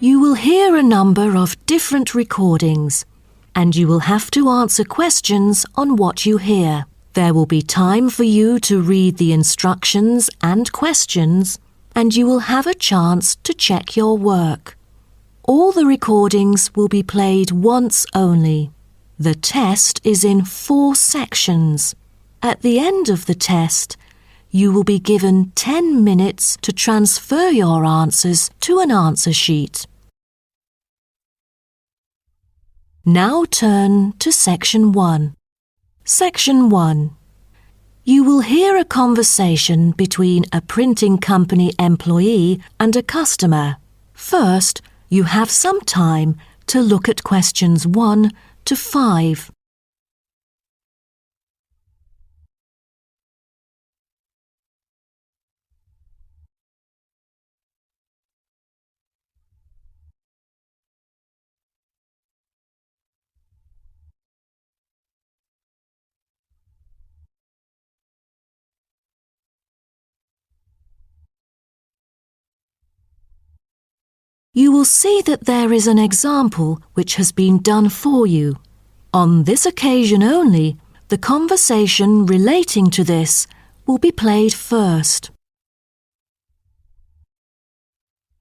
You will hear a number of different recordings, and you will have to answer questions on what you hear. There will be time for you to read the instructions and questions, and you will have a chance to check your work. All the recordings will be played once only. The test is in 4 sections. At the end of the test, you will be given 10 minutes to transfer your answers to an answer sheet. Now turn to Section 1. Section 1. You will hear a conversation between a printing company employee and a customer. First, you have some time to look at questions 1 to 5. You will see that there is an example which has been done for you. On this occasion only, the conversation relating to this will be played first.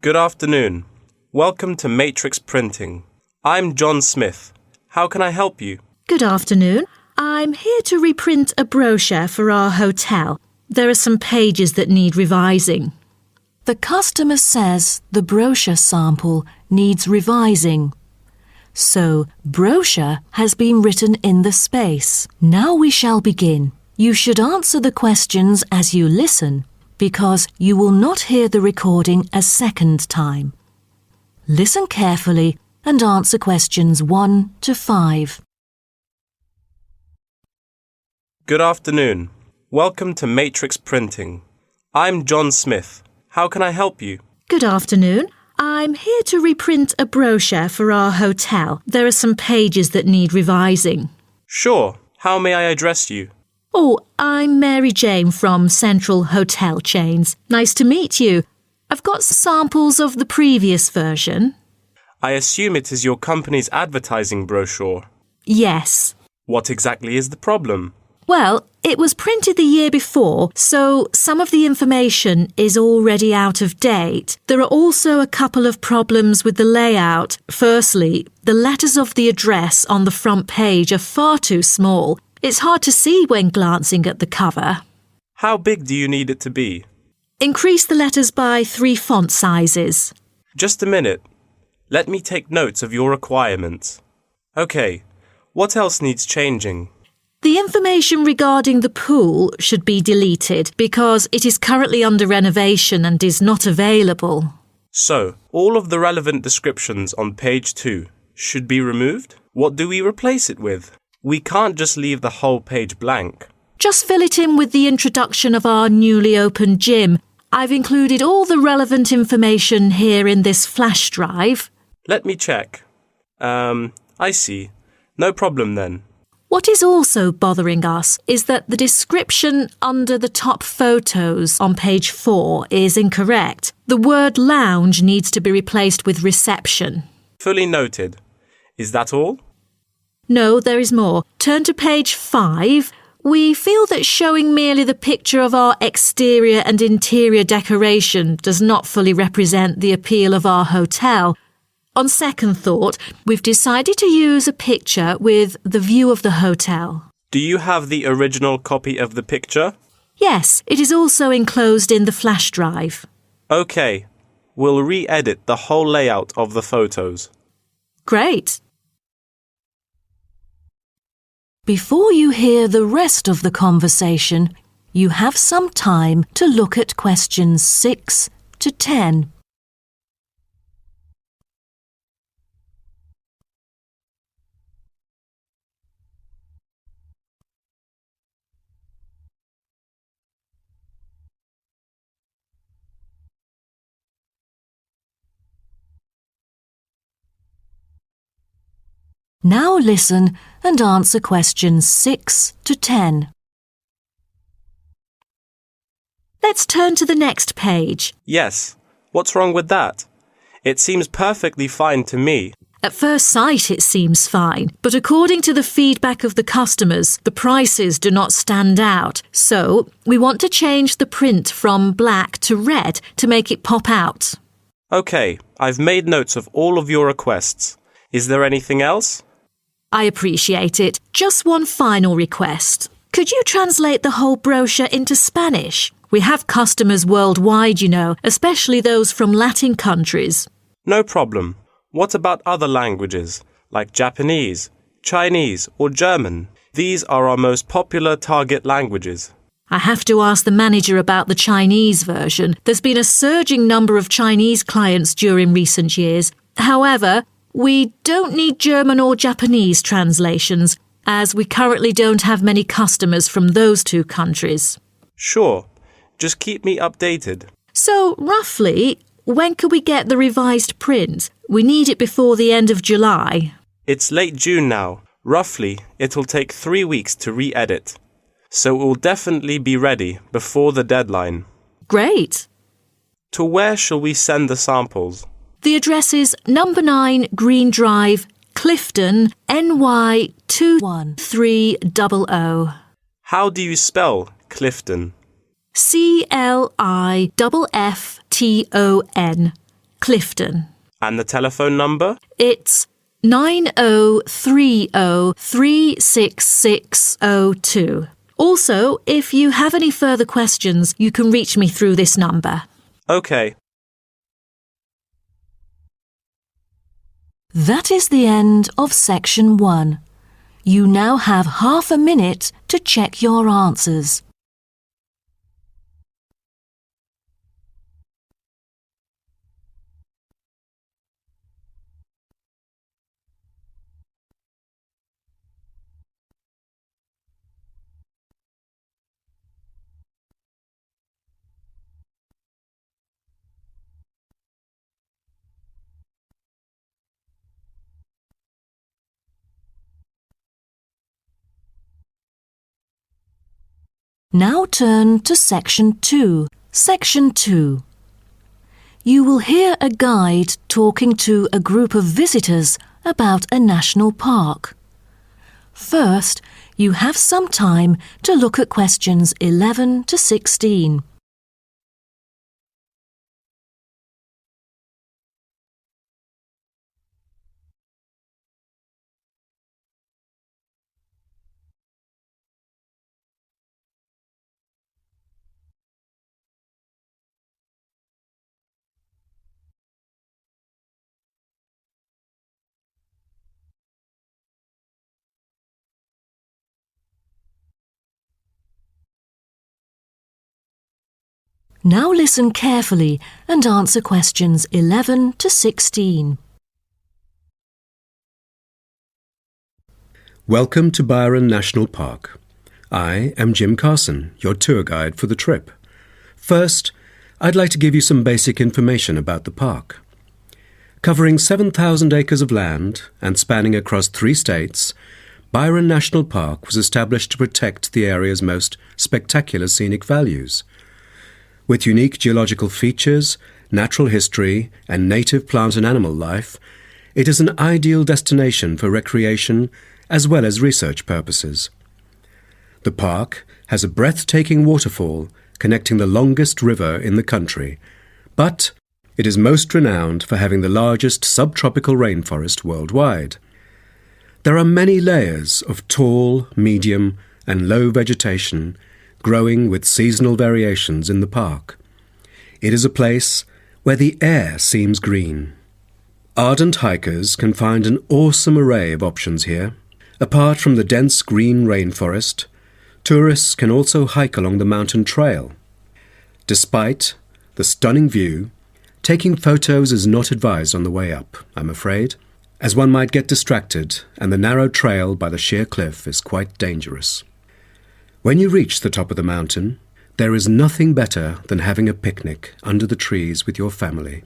Good afternoon. Welcome to Matrix Printing. I'm John Smith. How can I help you? Good afternoon. I'm here to reprint a brochure for our hotel. There are some pages that need revising. The customer says the brochure sample needs revising. So, brochure has been written in the space. Now we shall begin. You should answer the questions as you listen, because you will not hear the recording a second time. Listen carefully and answer questions 1 to 5. Good afternoon. Welcome to Matrix Printing. I'm John Smith. How can I help you? Good afternoon. I'm here to reprint a brochure for our hotel. There are some pages that need revising. Sure. How may I address you? Oh, I'm Mary Jane from Central Hotel Chains. Nice to meet you. I've got samples of the previous version. I assume it is your company's advertising brochure. Yes. What exactly is the problem? Well, it was printed the year before, so some of the information is already out of date. There are also a couple of problems with the layout. Firstly, the letters of the address on the front page are far too small. It's hard to see when glancing at the cover. How big do you need it to be? Increase the letters by 3 font sizes. Just a minute. Let me take notes of your requirements. Okay, what else needs changing? The information regarding the pool should be deleted because it is currently under renovation and is not available. So, all of the relevant descriptions on page 2 should be removed? What do we replace it with? We can't just leave the whole page blank. Just fill it in with the introduction of our newly opened gym. I've included all the relevant information here in this flash drive. Let me check. I see. No problem then. What is also bothering us is that the description under the top photos on page 4 is incorrect. The word lounge needs to be replaced with reception. Fully noted. Is that all? No, there is more. Turn to page 5. We feel that showing merely the picture of our exterior and interior decoration does not fully represent the appeal of our hotel. On second thought, we've decided to use a picture with the view of the hotel. Do you have the original copy of the picture? Yes, it is also enclosed in the flash drive. Okay, we'll re-edit the whole layout of the photos. Great. Before you hear the rest of the conversation, you have some time to look at questions 6 to 10. Now listen and answer questions 6 to 10. Let's turn to the next page. Yes. What's wrong with that? It seems perfectly fine to me. At first sight, it seems fine, but according to the feedback of the customers, the prices do not stand out. So, we want to change the print from black to red to make it pop out. Okay, I've made notes of all of your requests. Is there anything else? I appreciate it. Just one final request. Could you translate the whole brochure into Spanish? We have customers worldwide, you know, especially those from Latin countries. No problem. What about other languages, like Japanese, Chinese, or German? These are our most popular target languages. I have to ask the manager about the Chinese version. There's been a surging number of Chinese clients during recent years. However, we don't need German or Japanese translations, as we currently don't have many customers from those two countries. Sure. Just keep me updated. So, roughly, when could we get the revised print? We need it before the end of July. It's late June now. Roughly, it'll take 3 weeks to re-edit. So it will definitely be ready before the deadline. Great. To where shall we send the samples? The address is number 9 Green Drive, Clifton, NY 21300. How do you spell Clifton? CLIFFTON, Clifton. And the telephone number? It's 9030366602. Also, if you have any further questions, you can reach me through this number. Okay. That is the end of section 1. You now have half a minute to check your answers. Now turn to section 2. Section 2. You will hear a guide talking to a group of visitors about a national park. First, you have some time to look at questions 11 to 16. Now listen carefully and answer questions 11 to 16. Welcome to Byron National Park. I am Jim Carson, your tour guide for the trip. First, I'd like to give you some basic information about the park. Covering 7,000 acres of land and spanning across 3 states, Byron National Park was established to protect the area's most spectacular scenic values. With unique geological features, natural history, and native plant and animal life, it is an ideal destination for recreation as well as research purposes. The park has a breathtaking waterfall connecting the longest river in the country, but it is most renowned for having the largest subtropical rainforest worldwide. There are many layers of tall, medium, and low vegetation growing with seasonal variations in the park. It is a place where the air seems green. Ardent hikers can find an awesome array of options here. Apart from the dense green rainforest, tourists can also hike along the mountain trail. Despite the stunning view, taking photos is not advised on the way up, I'm afraid, as one might get distracted and the narrow trail by the sheer cliff is quite dangerous. When you reach the top of the mountain, there is nothing better than having a picnic under the trees with your family.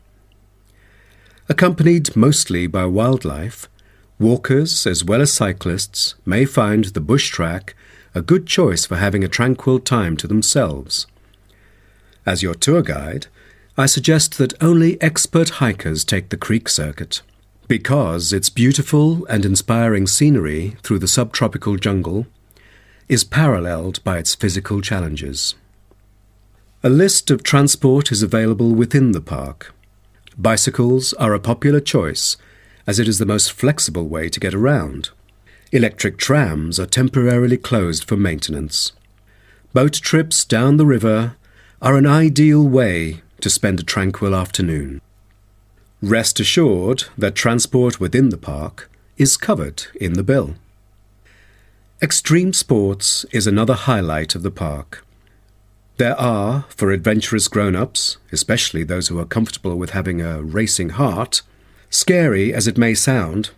Accompanied mostly by wildlife, walkers as well as cyclists may find the bush track a good choice for having a tranquil time to themselves. As your tour guide, I suggest that only expert hikers take the creek circuit, because its beautiful and inspiring scenery through the subtropical jungle is paralleled by its physical challenges. A list of transport is available within the park. Bicycles are a popular choice, as it is the most flexible way to get around. Electric trams are temporarily closed for maintenance. Boat trips down the river are an ideal way to spend a tranquil afternoon. Rest assured that transport within the park is covered in the bill. Extreme sports is another highlight of the park. There are, for adventurous grown-ups, especially those who are comfortable with having a racing heart, scary as it may sound,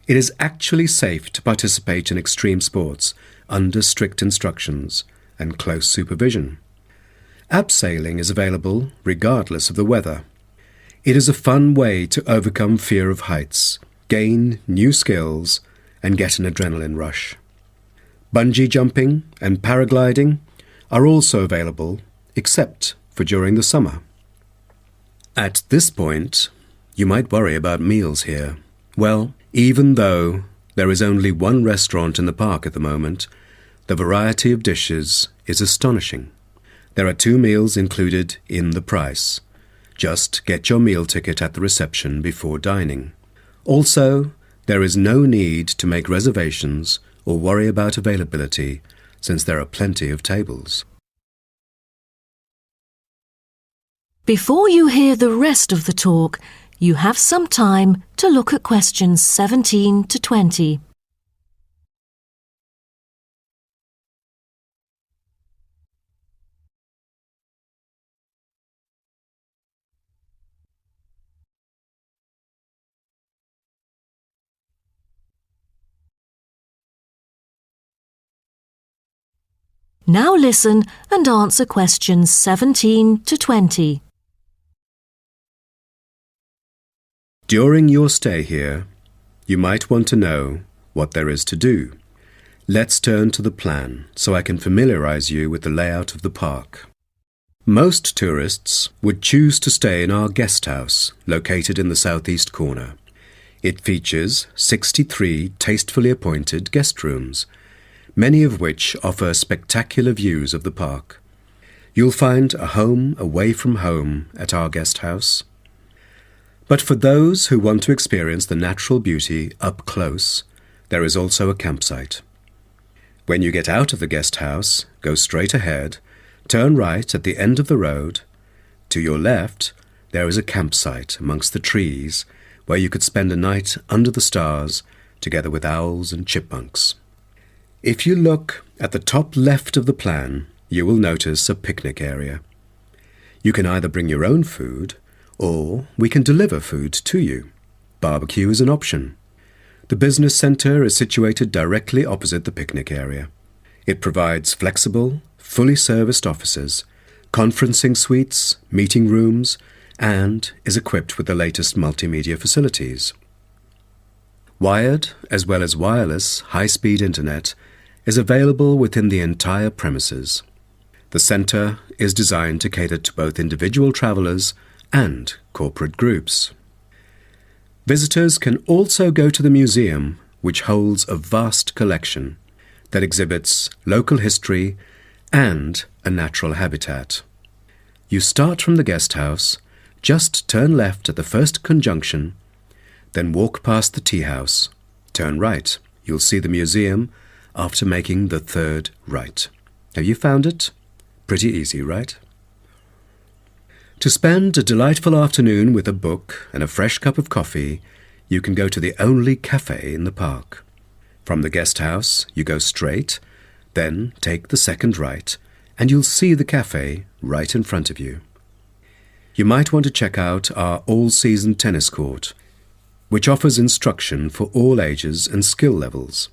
it is actually safe to participate in extreme sports under strict instructions and close supervision. Abseiling is available regardless of the weather. It is a fun way to overcome fear of heights, gain new skills, and get an adrenaline rush. Bungee jumping and paragliding are also available, except for during the summer. At this point, you might worry about meals here. Well, even though there is only one restaurant in the park at the moment, the variety of dishes is astonishing. There are 2 meals included in the price. Just get your meal ticket at the reception before dining. Also, there is no need to make reservations or worry about availability, since there are plenty of tables. Before you hear the rest of the talk, you have some time to look at questions 17 to 20. Now listen and answer questions 17 to 20. During your stay here, you might want to know what there is to do. Let's turn to the plan so I can familiarize you with the layout of the park. Most tourists would choose to stay in our guest house, located in the southeast corner. It features 63 tastefully appointed guest rooms, many of which offer spectacular views of the park. You'll find a home away from home at our guest house. But for those who want to experience the natural beauty up close, there is also a campsite. When you get out of the guest house, go straight ahead, turn right at the end of the road. To your left, there is a campsite amongst the trees where you could spend a night under the stars together with owls and chipmunks. If you look at the top left of the plan, you will notice a picnic area. You can either bring your own food, or we can deliver food to you. Barbecue is an option. The business centre is situated directly opposite the picnic area. It provides flexible, fully serviced offices, conferencing suites, meeting rooms, and is equipped with the latest multimedia facilities. Wired, as well as wireless, high-speed internet is available within the entire premises. The centre is designed to cater to both individual travellers and corporate groups. Visitors can also go to the museum, which holds a vast collection that exhibits local history and a natural habitat. You start from the guest house, just turn left at the first conjunction, then walk past the tea house, turn right. You'll see the museum after making the third right. Have you found it? Pretty easy, right? To spend a delightful afternoon with a book and a fresh cup of coffee, you can go to the only cafe in the park. From the guest house, you go straight, then take the second right, and you'll see the cafe right in front of you. You might want to check out our all-season tennis court, which offers instruction for all ages and skill levels.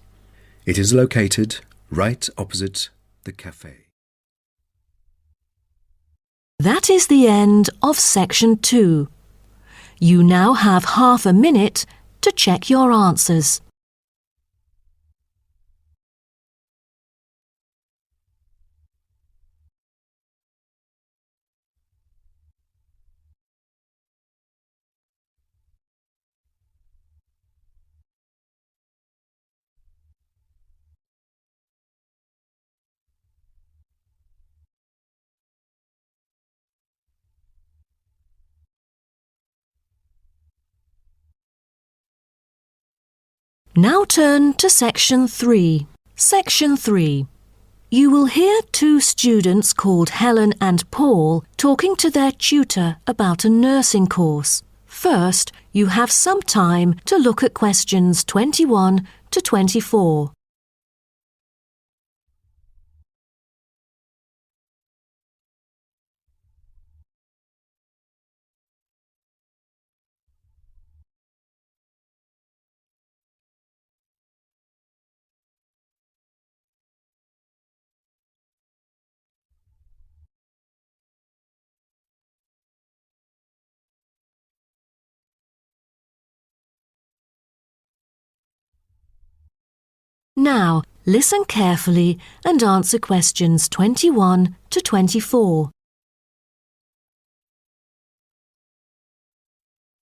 It is located right opposite the cafe. That is the end of section 2. You now have half a minute to check your answers. Now turn to Section 3. Section 3. You will hear two students called Helen and Paul talking to their tutor about a nursing course. First, you have some time to look at questions 21 to 24. Now, listen carefully and answer questions 21 to 24.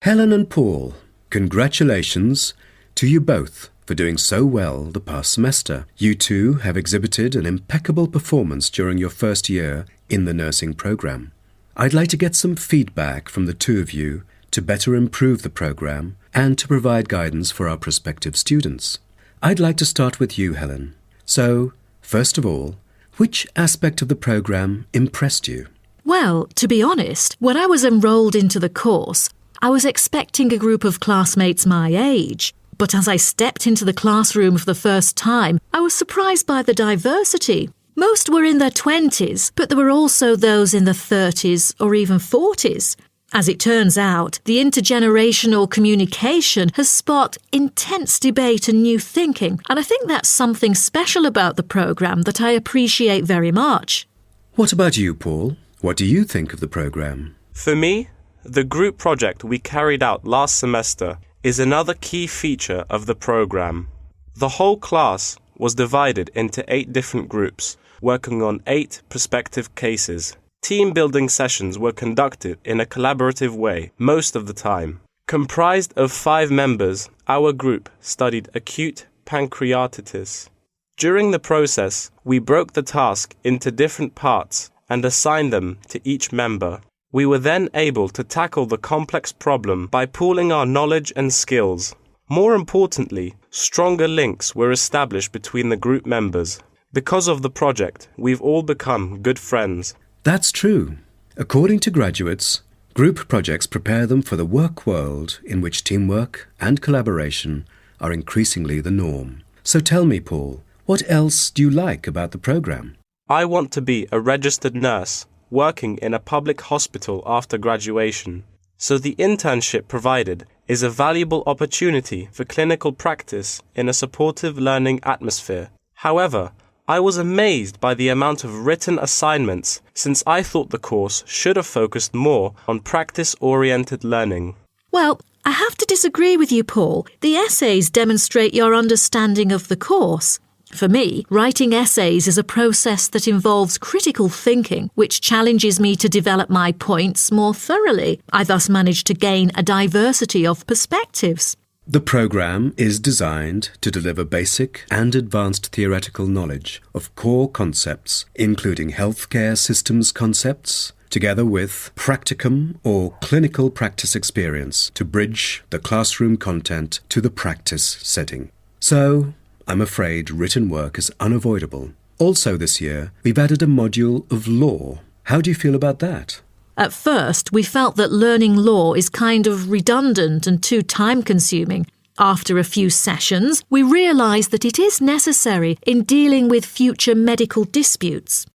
Helen and Paul, congratulations to you both for doing so well the past semester. You two have exhibited an impeccable performance during your first year in the nursing program. I'd like to get some feedback from the two of you to better improve the program and to provide guidance for our prospective students. I'd like to start with you, Helen. So, first of all, which aspect of the program impressed you? Well, to be honest, when I was enrolled into the course, I was expecting a group of classmates my age. But as I stepped into the classroom for the first time, I was surprised by the diversity. Most were in their 20s, but there were also those in their 30s or even 40s. As it turns out, the intergenerational communication has sparked intense debate and new thinking, and I think that's something special about the programme that I appreciate very much. What about you, Paul? What do you think of the program? For me, the group project we carried out last semester is another key feature of the program. The whole class was divided into 8 different groups, working on 8 prospective cases. Team-building sessions were conducted in a collaborative way most of the time. Comprised of 5 members, our group studied acute pancreatitis. During the process, we broke the task into different parts and assigned them to each member. We were then able to tackle the complex problem by pooling our knowledge and skills. More importantly, stronger links were established between the group members. Because of the project, we've all become good friends. That's true. According to graduates, group projects prepare them for the work world in which teamwork and collaboration are increasingly the norm. So tell me, Paul, what else do you like about the program? I want to be a registered nurse working in a public hospital after graduation. So the internship provided is a valuable opportunity for clinical practice in a supportive learning atmosphere. However, I was amazed by the amount of written assignments, since I thought the course should have focused more on practice-oriented learning. Well, I have to disagree with you, Paul. The essays demonstrate your understanding of the course. For me, writing essays is a process that involves critical thinking, which challenges me to develop my points more thoroughly. I thus managed to gain a diversity of perspectives. The program is designed to deliver basic and advanced theoretical knowledge of core concepts, including healthcare systems concepts, together with practicum or clinical practice experience to bridge the classroom content to the practice setting. So, I'm afraid written work is unavoidable. Also this year, we've added a module of law. How do you feel about that? At first, we felt that learning law is kind of redundant and too time-consuming. After a few sessions, we realised that it is necessary in dealing with future medical disputes.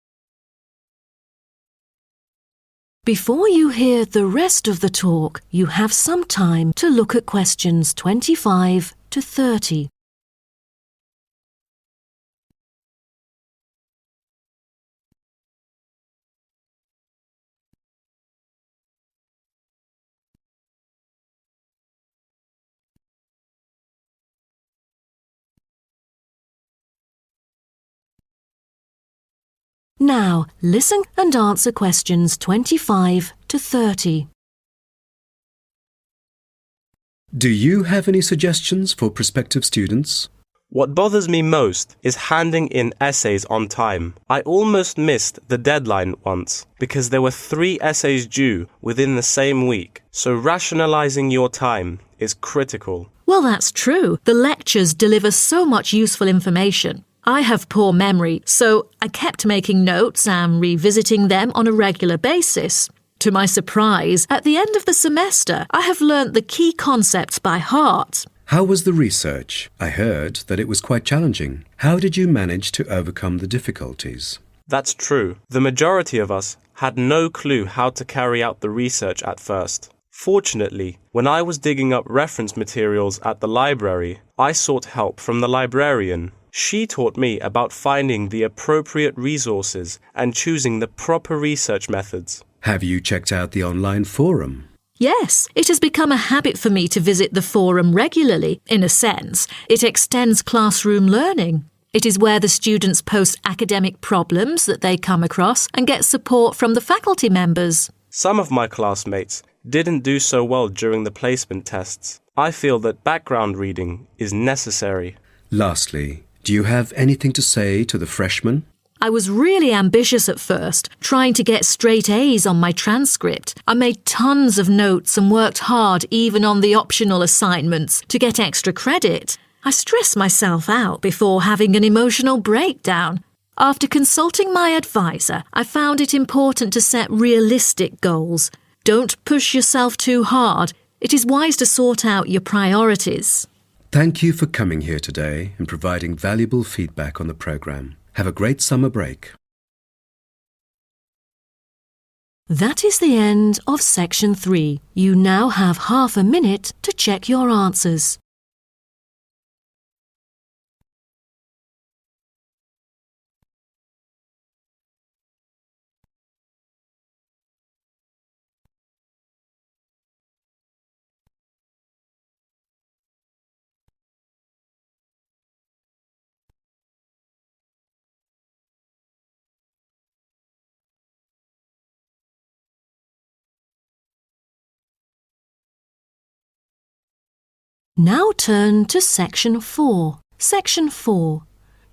Before you hear the rest of the talk, you have some time to look at questions 25 to 30. Now, listen and answer questions 25 to 30. Do you have any suggestions for prospective students? What bothers me most is handing in essays on time. I almost missed the deadline once because there were 3 essays due within the same week. So rationalizing your time is critical. Well, that's true. The lectures deliver so much useful information. I have poor memory, so I kept making notes and revisiting them on a regular basis. To my surprise, at the end of the semester, I have learnt the key concepts by heart. How was the research? I heard that it was quite challenging. How did you manage to overcome the difficulties? That's true. The majority of us had no clue how to carry out the research at first. Fortunately, when I was digging up reference materials at the library, I sought help from the librarian. She taught me about finding the appropriate resources and choosing the proper research methods. Have you checked out the online forum? Yes, it has become a habit for me to visit the forum regularly. In a sense, it extends classroom learning. It is where the students post academic problems that they come across and get support from the faculty members. Some of my classmates didn't do so well during the placement tests. I feel that background reading is necessary. Lastly, do you have anything to say to the freshmen? I was really ambitious at first, trying to get straight A's on my transcript. I made tons of notes and worked hard even on the optional assignments to get extra credit. I stressed myself out before having an emotional breakdown. After consulting my advisor, I found it important to set realistic goals. Don't push yourself too hard. It is wise to sort out your priorities. Thank you for coming here today and providing valuable feedback on the programme. Have a great summer break. That is the end of section 3. You now have half a minute to check your answers. Now turn to section 4. Section 4.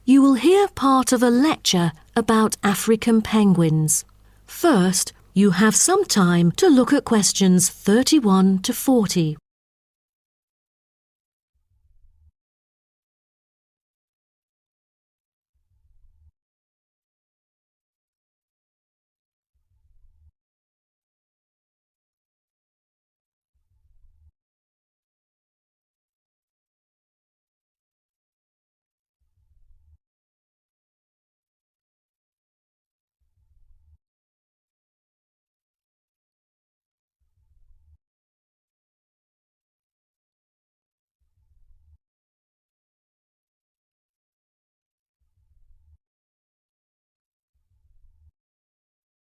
You will hear part of a lecture about African penguins. First, you have some time to look at questions 31 to 40.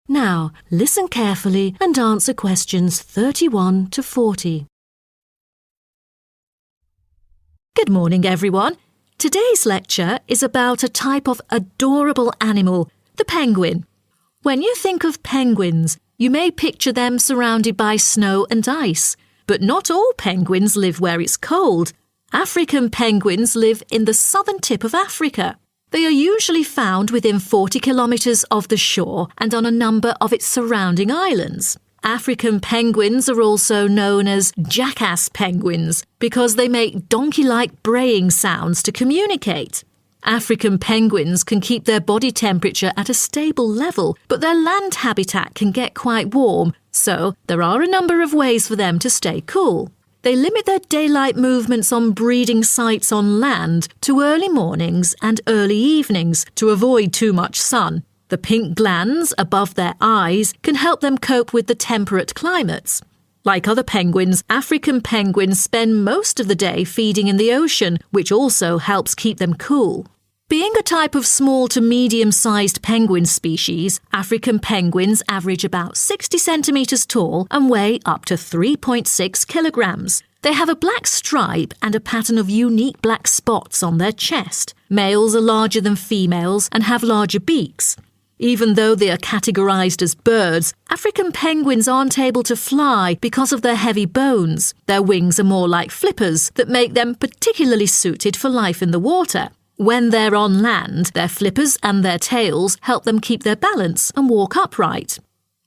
Now, listen carefully and answer questions 31 to 40. Good morning, everyone. Today's lecture is about a type of adorable animal, the penguin. When you think of penguins, you may picture them surrounded by snow and ice. But not all penguins live where it's cold. African penguins live in the southern tip of Africa. They are usually found within 40 kilometres of the shore and on a number of its surrounding islands. African penguins are also known as jackass penguins because they make donkey-like braying sounds to communicate. African penguins can keep their body temperature at a stable level, but their land habitat can get quite warm, so there are a number of ways for them to stay cool. They limit their daylight movements on breeding sites on land to early mornings and early evenings to avoid too much sun. The pink glands above their eyes can help them cope with the temperate climates. Like other penguins, African penguins spend most of the day feeding in the ocean, which also helps keep them cool. Being a type of small to medium-sized penguin species, African penguins average about 60 centimetres tall and weigh up to 3.6 kilograms. They have a black stripe and a pattern of unique black spots on their chest. Males are larger than females and have larger beaks. Even though they are categorised as birds, African penguins aren't able to fly because of their heavy bones. Their wings are more like flippers that make them particularly suited for life in the water. When they're on land, their flippers and their tails help them keep their balance and walk upright.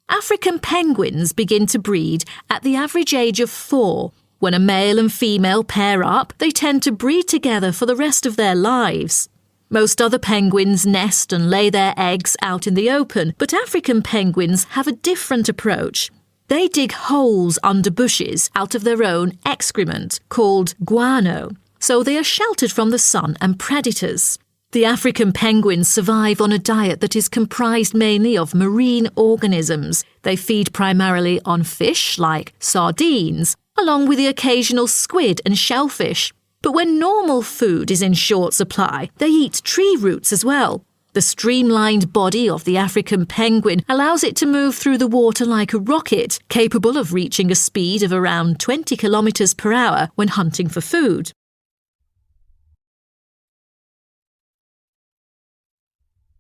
African penguins begin to breed at the average age of 4. When a male and female pair up, they tend to breed together for the rest of their lives. Most other penguins nest and lay their eggs out in the open, but African penguins have a different approach. They dig holes under bushes out of their own excrement, called guano, so they are sheltered from the sun and predators. The African penguins survive on a diet that is comprised mainly of marine organisms. They feed primarily on fish like sardines, along with the occasional squid and shellfish. But when normal food is in short supply, they eat tree roots as well. The streamlined body of the African penguin allows it to move through the water like a rocket, capable of reaching a speed of around 20 kilometers per hour when hunting for food.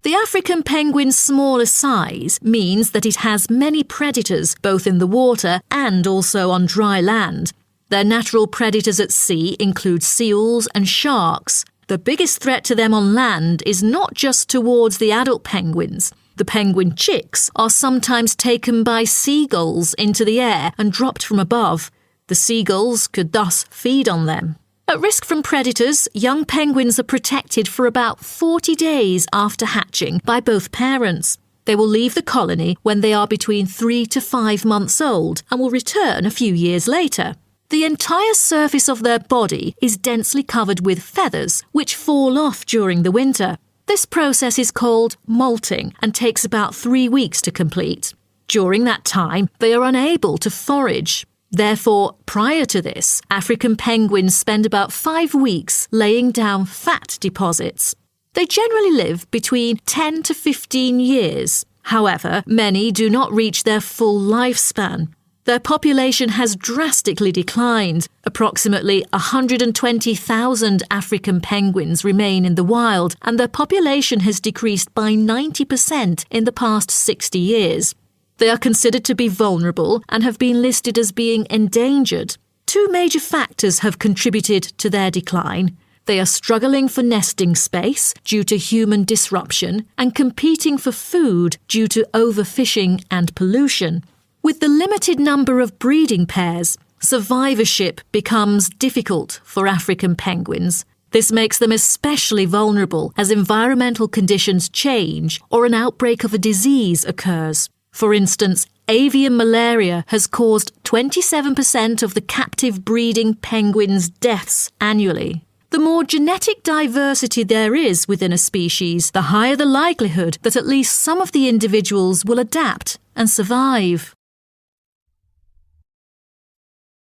The African penguin's smaller size means that it has many predators both in the water and also on dry land. Their natural predators at sea include seals and sharks. The biggest threat to them on land is not just towards the adult penguins. The penguin chicks are sometimes taken by seagulls into the air and dropped from above. The seagulls could thus feed on them. At risk from predators, young penguins are protected for about 40 days after hatching by both parents. They will leave the colony when they are between 3 to 5 months old and will return a few years later. The entire surface of their body is densely covered with feathers, which fall off during the winter. This process is called molting and takes about 3 weeks to complete. During that time, they are unable to forage. Therefore, prior to this, African penguins spend about 5 weeks laying down fat deposits. They generally live between 10 to 15 years. However, many do not reach their full lifespan. Their population has drastically declined. Approximately 120,000 African penguins remain in the wild, and their population has decreased by 90% in the past 60 years. They are considered to be vulnerable and have been listed as being endangered. 2 major factors have contributed to their decline. They are struggling for nesting space due to human disruption and competing for food due to overfishing and pollution. With the limited number of breeding pairs, survivorship becomes difficult for African penguins. This makes them especially vulnerable as environmental conditions change or an outbreak of a disease occurs. For instance, avian malaria has caused 27% of the captive breeding penguins' deaths annually. The more genetic diversity there is within a species, the higher the likelihood that at least some of the individuals will adapt and survive.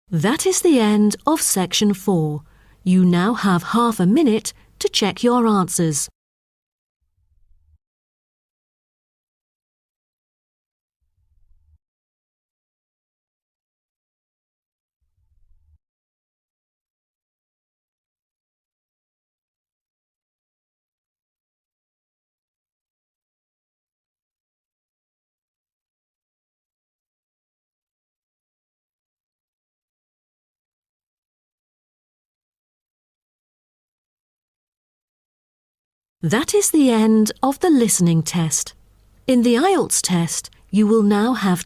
That is the end of section 4. You now have half a minute to check your answers. That is the end of the listening test. In the Ielts test, you will now have